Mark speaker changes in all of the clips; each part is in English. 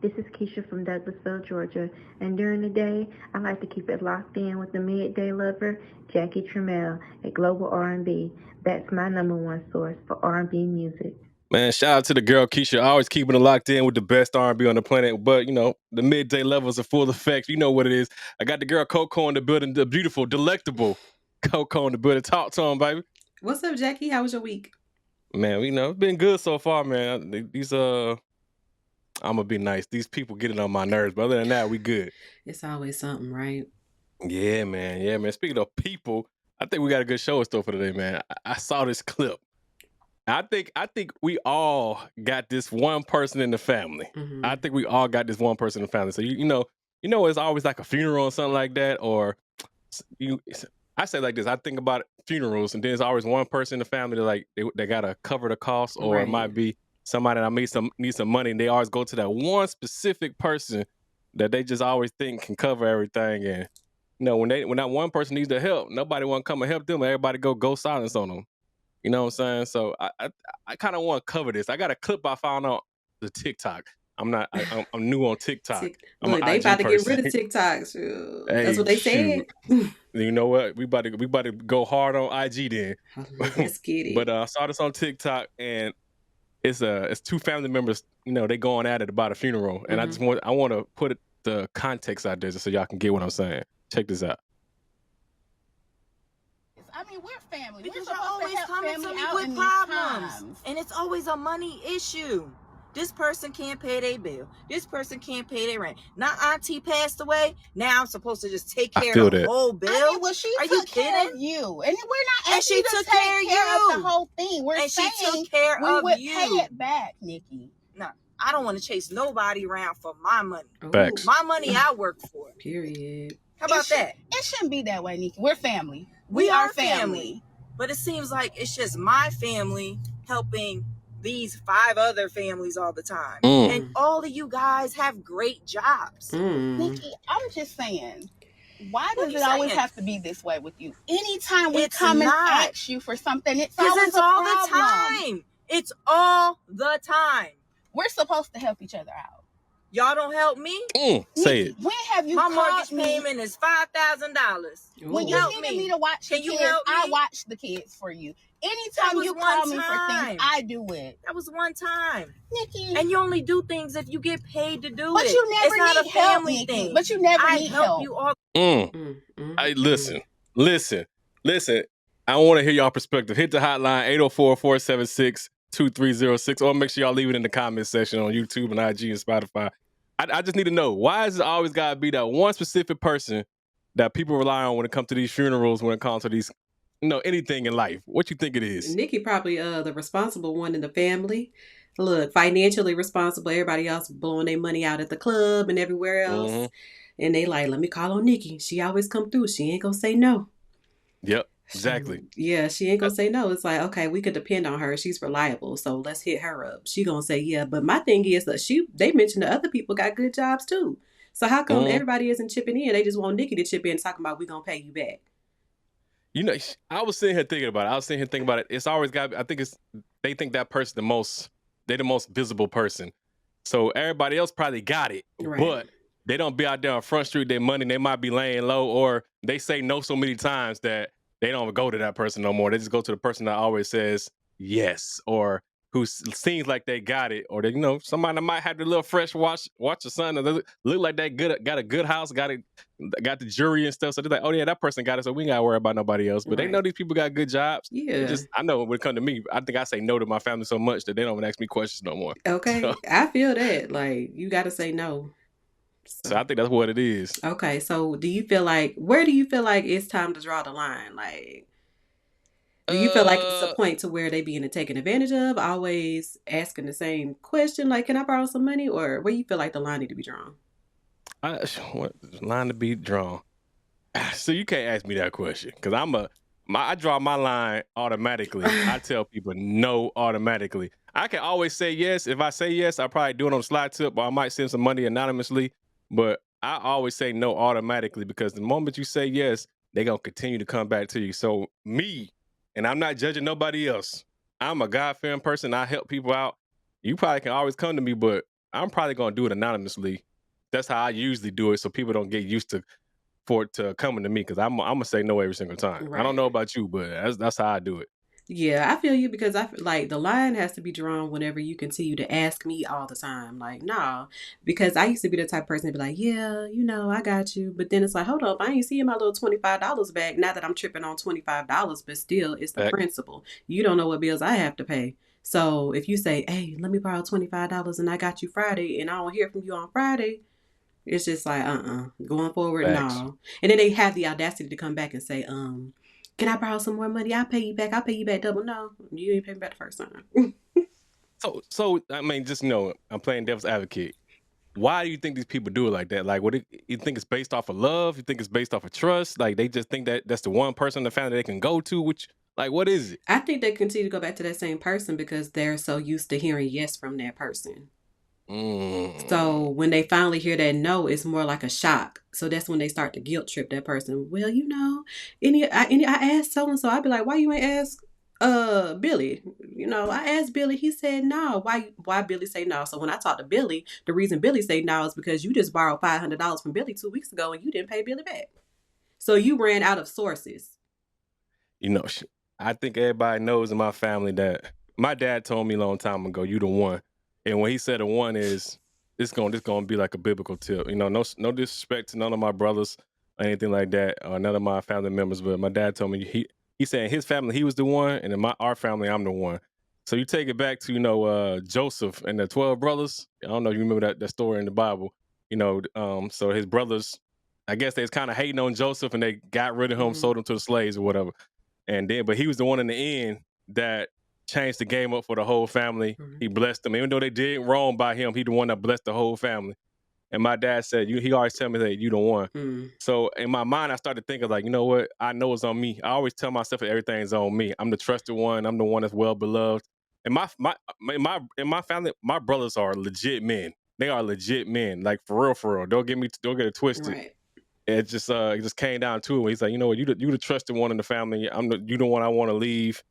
Speaker 1: This is Keisha from Douglasville, Georgia, and during the day, I like to keep it locked in with the midday lover, Jackie Tramel, at Global R&B. That's my number one source for R&B music.
Speaker 2: Man, shout out to the girl Keisha, always keeping it locked in with the best R&B on the planet. But the midday levels are full effect. You know what it is. I got the girl Coco in the building, the beautiful, delectable Coco in the building. Talk to him, baby.
Speaker 3: What's up, Jackie? How was your week?
Speaker 2: Man, it's been good so far, man. These I'm gonna be nice. These people getting on my nerves, but other than that, we good.
Speaker 3: It's always something, right?
Speaker 2: Yeah, man. Yeah, man. Speaking of people, I think we got a good show in store for today, man. I saw this clip. I think we all got this one person in the family.
Speaker 3: Mhm.
Speaker 2: I think we all got this one person in the family. So it's always like a funeral or something like that. Or I say like this. I think about funerals, and then there's always one person in the family that they gotta cover the cost, or it
Speaker 3: Right.
Speaker 2: might be somebody that need some money, and they always go to that one specific person that they just always think can cover everything. And when that one person needs the help, nobody want to come and help them. Everybody go silence on them. You know what I'm saying? So I kind of want to cover this. I got a clip I found on the TikTok. I'm new on TikTok. I'm
Speaker 3: Look,
Speaker 2: an
Speaker 3: they
Speaker 2: IG
Speaker 3: about to get rid
Speaker 2: person.
Speaker 3: of TikToks. Shoot.
Speaker 2: Hey,
Speaker 3: That's what they said.
Speaker 2: You know what? We about to go hard on IG then.
Speaker 3: Let's get it.
Speaker 2: But I saw this on TikTok, and it's two family members. They going at it about a funeral, and I want to put the context out there just so y'all can get what I'm saying. Check this out.
Speaker 4: I mean, we're family.
Speaker 5: Because
Speaker 4: we're
Speaker 5: you're always coming to me with problems. And it's always a money issue. This person can't pay their bill. This person can't pay their rent. Now auntie passed away. Now I'm supposed to just take care of the whole bill.
Speaker 4: I mean, well, she took care of you. And we're not asking you to take care of the whole thing. We're saying
Speaker 5: she took care
Speaker 4: we
Speaker 5: of
Speaker 4: would
Speaker 5: you.
Speaker 4: pay it back, Nikki.
Speaker 5: No, I don't want to chase nobody around for my money.
Speaker 2: Facts.
Speaker 5: My money I work for.
Speaker 3: Period.
Speaker 5: How about that?
Speaker 4: It shouldn't be that way, Nikki. We're family.
Speaker 5: We are family. But it seems like it's just my family helping these 5 other families all the time. And all of you guys have great jobs.
Speaker 4: Nikki, I'm just saying, why does it always have to be this way with you? Anytime we come and ask you for something, it's always
Speaker 5: all the time. It's all the time.
Speaker 4: We're supposed to help each other out.
Speaker 5: Y'all don't help me?
Speaker 2: Say it.
Speaker 4: When have you
Speaker 5: My mortgage payment is $5,000.
Speaker 4: When you needed me to watch the kids, I watch the kids for you. Anytime you call me for things, I do it.
Speaker 5: That was one time.
Speaker 4: Nikki.
Speaker 5: And you only do things if you get paid to do it.
Speaker 4: But you never
Speaker 5: it's not
Speaker 4: need
Speaker 5: a family
Speaker 4: help,
Speaker 5: thing.
Speaker 4: Nikki. But you never need
Speaker 5: help. You all.
Speaker 2: Hey, listen. I want to hear y'all perspective. Hit the hotline 804-476-2306, or make sure y'all leave it in the comment section on YouTube and IG and Spotify. I just need to know, why is it always got to be that one specific person that people rely on when it comes to these funerals, when it comes to these, anything in life? What you think it is?
Speaker 3: Nikki probably the responsible one in the family. Look, financially responsible. Everybody else blowing their money out at the club and everywhere else. And they like, let me call on Nikki. She always come through. She ain't gonna say no.
Speaker 2: Yep. Exactly.
Speaker 3: Yeah, she ain't gonna say no. It's like, okay, we could depend on her. She's reliable, so let's hit her up. She gonna say yeah. But my thing is that they mentioned the other people got good jobs too. So how come everybody isn't chipping in? They just want Nikki to chip in, talking about we gonna pay you back.
Speaker 2: I was sitting here thinking about it. It's always got. I think they think that person they're the most visible person. So everybody else probably got it, but they don't be out there on Front Street. Their money, they might be laying low, or they say no so many times that they don't go to that person no more. They just go to the person that always says yes, or who seems like they got it, or somebody that might have the little fresh watch or something. Look like they got a good house, got the jury and stuff. So they're like, oh yeah, that person got it, so we ain't gotta worry about nobody else. But they know these people got good jobs.
Speaker 3: Yeah.
Speaker 2: I know when it comes to me, I think I say no to my family so much that they don't even ask me questions no more.
Speaker 3: Okay, so I feel that. Like, you got to say no.
Speaker 2: So I think that's what it is.
Speaker 3: Okay, so where do you feel like it's time to draw the line? Like, do you feel like it's a point to where they being taken advantage of, always asking the same question, like, can I borrow some money? Or where you feel like the line need to be drawn?
Speaker 2: What line to be drawn? So you can't ask me that question, because I draw my line automatically. I tell people no automatically. I can always say yes. If I say yes, I'll probably do it on a slide tip, or I might send some money anonymously. But I always say no automatically, because the moment you say yes, they're going to continue to come back to you. So me, and I'm not judging nobody else, I'm a God-fearing person. I help people out. You probably can always come to me, but I'm probably gonna do it anonymously. That's how I usually do it, so people don't get used to for it to coming to me, because I'm gonna say no every single time. I don't know
Speaker 3: Right.
Speaker 2: about you, but that's how I do it.
Speaker 3: Yeah, I feel you because I feel like the line has to be drawn whenever you continue to ask me all the time. Like, no, because I used to be the type of person to be like, yeah, I got you. But then it's like, hold up, I ain't seeing my little $25 back. Not that I'm tripping on $25, but still, it's the
Speaker 2: Facts.
Speaker 3: principle. You don't know what bills I have to pay. So if you say, hey, let me borrow $25 and I got you Friday and I don't hear from you on Friday, it's just like, going forward,
Speaker 2: Facts.
Speaker 3: no. And then they have the audacity to come back and say, can I borrow some more money? I'll pay you back. I'll pay you back double. No, you ain't pay me back the first time.
Speaker 2: So I mean, just I'm playing devil's advocate. Why do you think these people do it like that? Like, you think it's based off of love? You think it's based off of trust? Like, they just think that that's the one person in the family they can go to? Which, like, what is it?
Speaker 3: I think they continue to go back to that same person because they're so used to hearing yes from that person. So when they finally hear that no, it's more like a shock. So that's when they start to guilt trip that person. Well, I asked so and so. I'd be like, why you ain't ask Billy? I asked Billy. He said no. Why Billy say no? So when I talked to Billy, the reason Billy say no is because you just borrowed $500 from Billy 2 weeks ago and you didn't pay Billy back. So you ran out of sources.
Speaker 2: I think everybody knows in my family that my dad told me a long time ago, you the one. And when he said the one is, this gonna be like a biblical tip. No disrespect to none of my brothers or anything like that, or none of my family members, but my dad told me he said in his family he was the one, and in our family I'm the one. So you take it back to Joseph and the 12 brothers. I don't know if you remember that story in the Bible. So his brothers, I guess they was kind of hating on Joseph and they got rid of him, sold him to the slaves or whatever. But he was the one in the end that changed the game up for the whole family. He blessed them. Even though they did wrong by him, he the one that blessed the whole family. And my dad said, he always tell me that you the one. So in my mind, I started thinking like, you know what? I know it's on me. I always tell myself that everything's on me. I'm the trusted one. I'm the one that's well beloved. And in my family, my brothers are legit men. They are legit men, like for real. Don't get it twisted.
Speaker 3: Right.
Speaker 2: It just came down to it. He's like, you know what, you the trusted one in the family. You the one I want to leave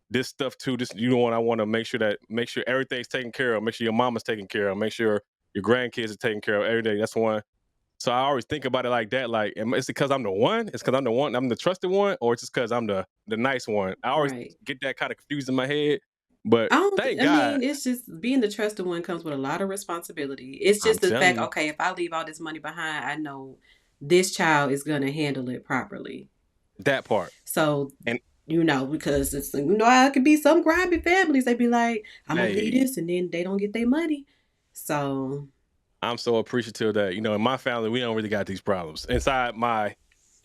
Speaker 2: this stuff to. You the one I want to make sure everything's taken care of. Make sure your mama's taken care of. Make sure your grandkids are taken care of every day. That's one. So I always think about it like that. Like, is it because I'm the one? It's because I'm the one. I'm the trusted one, or it's just because I'm the nice one. I always get that kind of confused in my head. But thank God.
Speaker 3: It's just being the trusted one comes with a lot of responsibility. It's just the fact, okay, if I leave all this money behind, I know this child is going to handle it properly.
Speaker 2: That part.
Speaker 3: So, because it's, I could be some grimy families. They be like, I'm going to leave this, and then they don't get their money. So
Speaker 2: I'm so appreciative that, in my family, we don't really got these problems. Inside my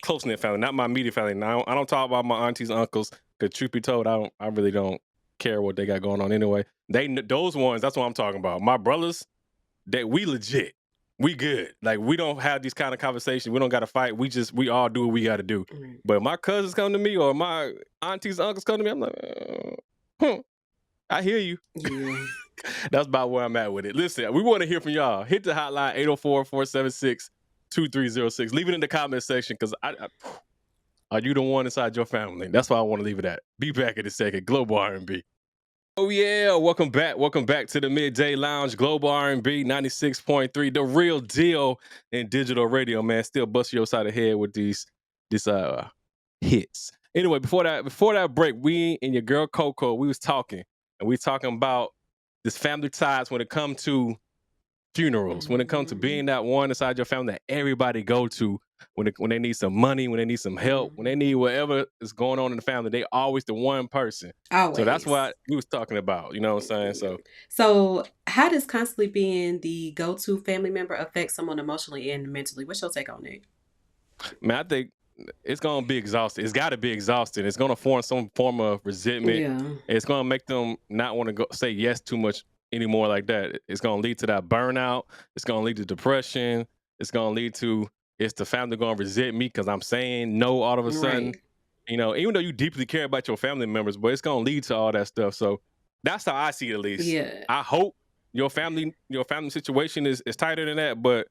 Speaker 2: close-knit family, not my immediate family. Now, I don't talk about my aunties and uncles, because truth be told, I really don't care what they got going on anyway. Those ones, that's what I'm talking about. My brothers, we legit. We good. Like, we don't have these kind of conversations. We don't got to fight. We all do what we got to do. But my cousins come to me, or my aunties and uncles come to me, I'm like, I hear you.
Speaker 3: Yeah.
Speaker 2: That's about where I'm at with it. Listen, we want to hear from y'all. Hit the hotline 804-476-2306. Leave it in the comment section, because are you the one inside your family? That's why I want to leave it at. Be back in a second. Global R&B. Oh yeah, welcome back to the Midday Lounge, Global R&B 96.3, the real deal in digital radio, man. Still busting your side of the head with these hits. Anyway, before that break, we and your girl Coco, we was talking about this family ties when it comes to funerals, when it comes to being that one inside your family that everybody go to when they need some money, when they need some help, when they need whatever is going on in the family. They always the one person.
Speaker 3: Always.
Speaker 2: So that's what we was talking about. You know what I'm saying?
Speaker 3: So how does constantly being the go-to family member affect someone emotionally and mentally? What's your take on it?
Speaker 2: Man, I think it's gonna be exhausting. It's got to be exhausting. It's gonna form some form of resentment.
Speaker 3: Yeah.
Speaker 2: It's gonna make them not want to go say yes too much anymore like that. It's gonna lead to that burnout. It's gonna lead to depression. It's gonna lead to the family gonna resent me because I'm saying no all of a sudden. Even though you deeply care about your family members, but it's gonna lead to all that stuff. So that's how I see it, at least.
Speaker 3: Yeah.
Speaker 2: I hope your family situation is tighter than that, but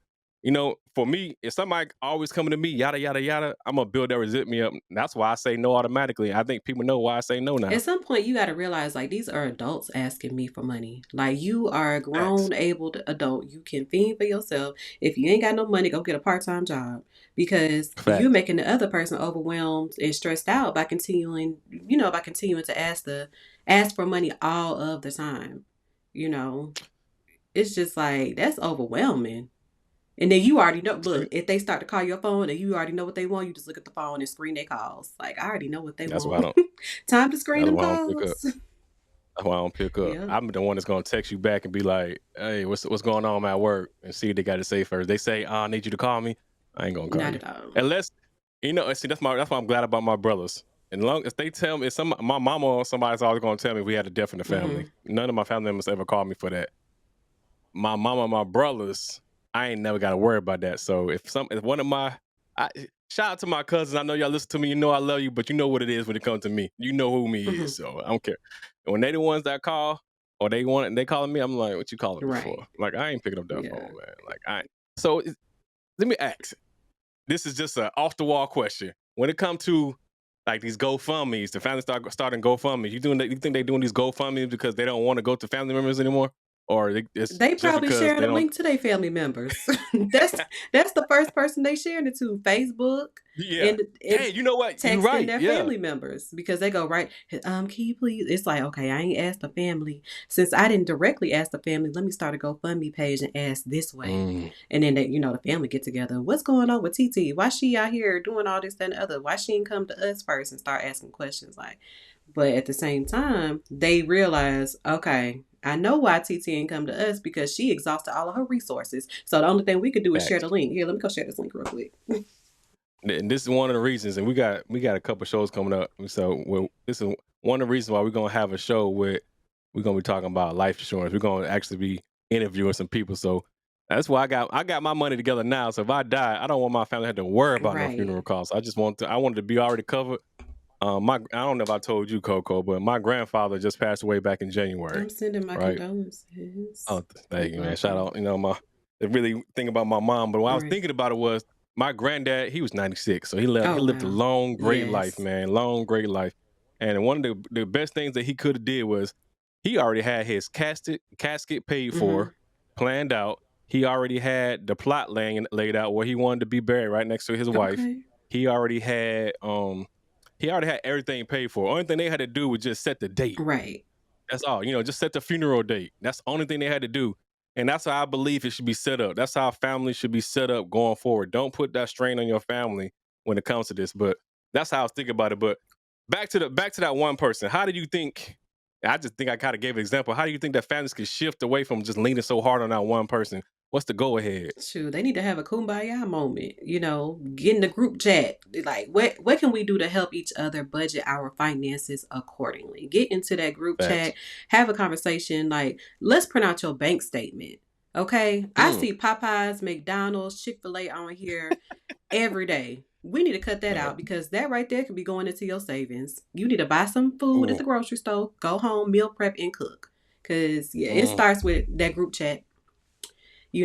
Speaker 2: For me, if somebody always coming to me, yada yada yada, I'm gonna build that resent me up. That's why I say no automatically. I think people know why I say no now.
Speaker 3: At some point, you got to realize, like, these are adults asking me for money. Like, you are a
Speaker 2: Facts.
Speaker 3: grown, able adult. You can fend for yourself. If you ain't got no money, go get a part-time job, because you're
Speaker 2: Facts.
Speaker 3: making the other person overwhelmed and stressed out by continuing to ask for money all of the time. It's just like, that's overwhelming. And then you already know, look, if they start to call your phone and you already know what they want, you just look at the phone and screen their calls. Like, I already know what they
Speaker 2: That's why I
Speaker 3: want.
Speaker 2: don't.
Speaker 3: Time to screen
Speaker 2: That's
Speaker 3: them
Speaker 2: why I don't pick up.
Speaker 3: calls.
Speaker 2: That's why I don't pick up.
Speaker 3: Yeah.
Speaker 2: I'm the one that's gonna text you back and be like, "Hey, what's going on at work?" And see what they got to say first. They say, "I need you to call me." I ain't gonna call
Speaker 3: Not
Speaker 2: you
Speaker 3: at all.
Speaker 2: unless See, that's why I'm glad about my brothers. And long as they tell me, my mama or somebody's always gonna tell me we had a death in the family. None of my family members ever called me for that. My mama, my brothers, I ain't never got to worry about that. So if one of shout out to my cousins. I know y'all listen to me. You know I love you, but you know what it is when it comes to me. You know who me is, so I don't care. And when they the ones that call or they calling me, I'm like, what you calling me
Speaker 3: Right.
Speaker 2: for? Like, I ain't picking up that
Speaker 3: Yeah.
Speaker 2: phone, man. Like, So let me ask. This is just an off the wall question. When it comes to like these GoFundMe's, the family starting GoFundMe. You think they doing these GoFundMe because they don't want to go to family members anymore, or it's
Speaker 3: They
Speaker 2: just
Speaker 3: probably
Speaker 2: because
Speaker 3: sharing
Speaker 2: they
Speaker 3: a
Speaker 2: don't?
Speaker 3: link to their family members. That's the first person they sharing it to, Facebook.
Speaker 2: Yeah.
Speaker 3: And
Speaker 2: Hey, you know what? You're
Speaker 3: texting
Speaker 2: right.
Speaker 3: their
Speaker 2: Yeah.
Speaker 3: family members, because they go, right, can you please? It's like, okay, I ain't asked the family. Since I didn't directly ask the family, let me start a GoFundMe page and ask this way. And then the family get together. What's going on with TT? Why she out here doing all this, that, and the other? Why she didn't come to us first and start asking questions? Like, but at the same time, they realize, okay, I know why TT ain't come to us, because she exhausted all of her resources. So the only thing we could do is share the link. Here, let me go share this link real quick.
Speaker 2: And this is one of the reasons, and we got a couple shows coming up. So this is one of the reasons why we're gonna have a show where we're gonna be talking about life insurance. We're gonna actually be interviewing some people. So that's why I got my money together now. So if I die, I don't want my family to have to worry about no funeral costs. I wanted to be already covered. I don't know if I told you, Coco, but my grandfather just passed away back in January.
Speaker 3: I'm sending my condolences.
Speaker 2: Oh, thank you, man. Shout out, really think about my mom. But what I was thinking about it was my granddad. He was 96, so he lived a long, great life, man. Long, great life. And one of the best things that he could have did was he already had his casket paid for, planned out. He already had the plot laid out where he wanted to be buried, right next to his wife. He already had everything paid for. Only thing they had to do was just set the date.
Speaker 3: Right.
Speaker 2: That's all. Just set the funeral date. That's the only thing they had to do. And that's how I believe it should be set up. That's how families should be set up going forward. Don't put that strain on your family when it comes to this. But that's how I was thinking about it. But back to that one person. How do you think? I just think I kind of gave an example. How do you think that families can shift away from just leaning so hard on that one person? What's the go ahead?
Speaker 3: Shoot, they need to have a kumbaya moment. Get in the group chat. Like, what can we do to help each other budget our finances accordingly? Get into that group chat, have a conversation. Like, let's print out your bank statement. Okay, I see Popeyes, McDonald's, Chick-fil-A on here every day. We need to cut that out, because that right there could be going into your savings. You need to buy some food at the grocery store, go home, meal prep, and cook. Because it starts with that group chat. You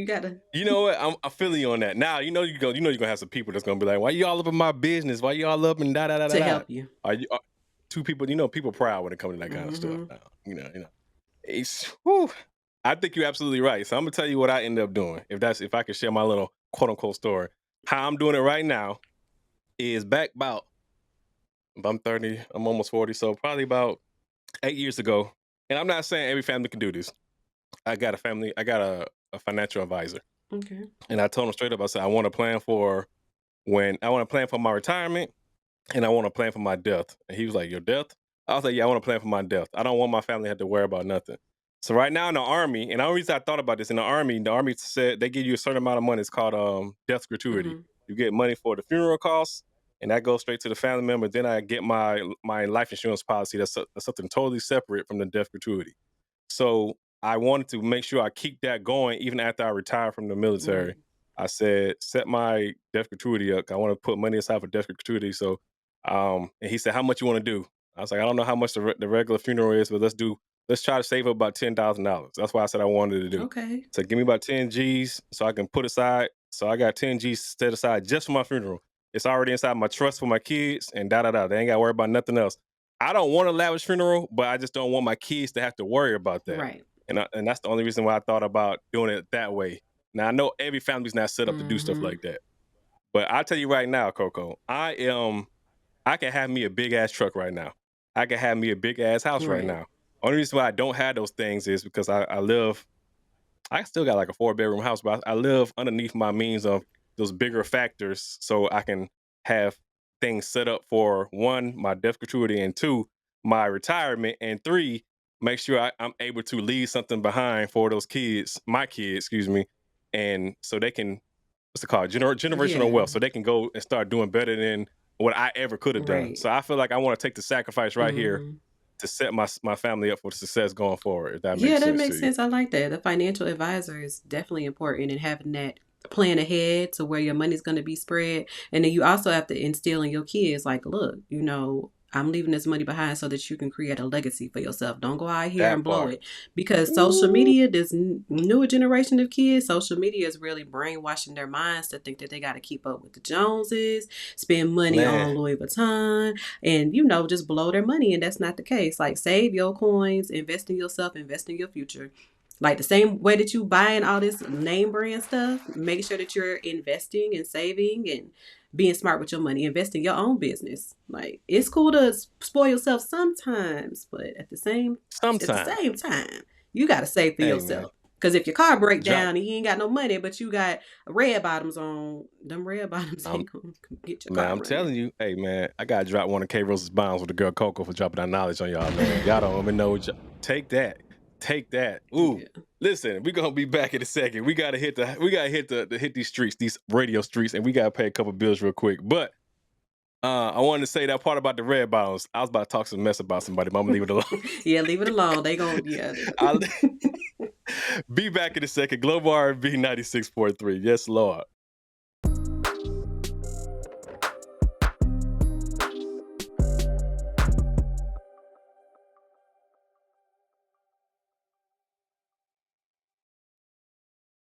Speaker 3: gotta.
Speaker 2: You know what? I'm feeling you on that. Now you're gonna have some people that's gonna be like, "Why you all up in my business? Why you all up and da da da da?"
Speaker 3: To help you.
Speaker 2: Are two people? People proud when it comes to that kind of stuff. Now, I think you're absolutely right. So I'm gonna tell you what I ended up doing. If I could share my little quote unquote story, how I'm doing it right now is back about. I'm 30. I'm almost 40. So probably about 8 years ago. And I'm not saying every family can do this. I got a financial advisor.
Speaker 3: Okay.
Speaker 2: And I told him straight up, I said, I want to plan for my retirement, and I want to plan for my death. And he was like, your death? I was like, yeah, I want to plan for my death. I don't want my family to have to worry about nothing. So right now in the Army, and the only reason I thought about this, in the Army said they give you a certain amount of money. It's called death gratuity. You get money for the funeral costs, and that goes straight to the family member. Then I get my life insurance policy. That's something totally separate from the death gratuity. So I wanted to make sure I keep that going even after I retire from the military. I said, set my death gratuity up. I want to put money aside for death gratuity. So, and he said, how much you want to do? I was like, I don't know how much the regular funeral is, but let's do let's try to save up about $10,000. That's what I said I wanted to do.
Speaker 3: Okay.
Speaker 2: So give me about 10 G's so I can put aside. So I got 10 G's set aside just for my funeral. It's already inside my trust for my kids and da-da-da. They ain't got to worry about nothing else. I don't want a lavish funeral, but I just don't want my kids to have to worry about that.
Speaker 3: Right.
Speaker 2: And that's the only reason why I thought about doing it that way. Now, I know every family's not set up to do stuff like that. But I'll tell you right now, Coco, I can have me a big-ass truck right now. I can have me a big-ass house right now. Only reason why I don't have those things is because I still got like a 4-bedroom house, but I live underneath my means of those bigger factors so I can have things set up for 1, my death gratuity, and 2, my retirement, and 3, make sure I'm able to leave something behind for those kids, my kids, excuse me, and so they can, what's it called, generational wealth, so they can go and start doing better than what I ever could have done. So I feel like I want to take the sacrifice right here to set my family up for success going forward, if that makes sense.
Speaker 3: Yeah, that makes sense. I like that. The financial advisor is definitely important, and having that plan ahead to where your money's going to be spread. And then you also have to instill in your kids, like, look, I'm leaving this money behind so that you can create a legacy for yourself. Don't go out here and blow it. Because social media, this newer generation of kids, social media is really brainwashing their minds to think that they got to keep up with the Joneses, spend money on Louis Vuitton, and, just blow their money. And that's not the case. Like, save your coins, invest in yourself, invest in your future. Like, the same way that you buying all this name brand stuff, make sure that you're investing and saving and being smart with your money. Invest in your own business. Like, it's cool to spoil yourself sometimes, but at the same time, you got to save for yourself. Because if your car break down and you ain't got no money, but you got red bottoms on, them red bottoms ain't gonna get your car.
Speaker 2: Man, I'm telling you, hey man, I gotta drop one of K Rose's bombs with the girl Coco for dropping that knowledge on y'all, man. Y'all don't even know. Take that. Ooh, listen, we're gonna be back in a second. We gotta hit these streets, these radio streets, and we gotta pay a couple bills real quick. But I wanted to say that part about the red bottles. I was about to talk some mess about somebody, but I'm gonna leave it alone.
Speaker 3: Yeah, leave it alone. They gonna
Speaker 2: I'll be back in a second. Global R&B 96.3. Yes, Lord.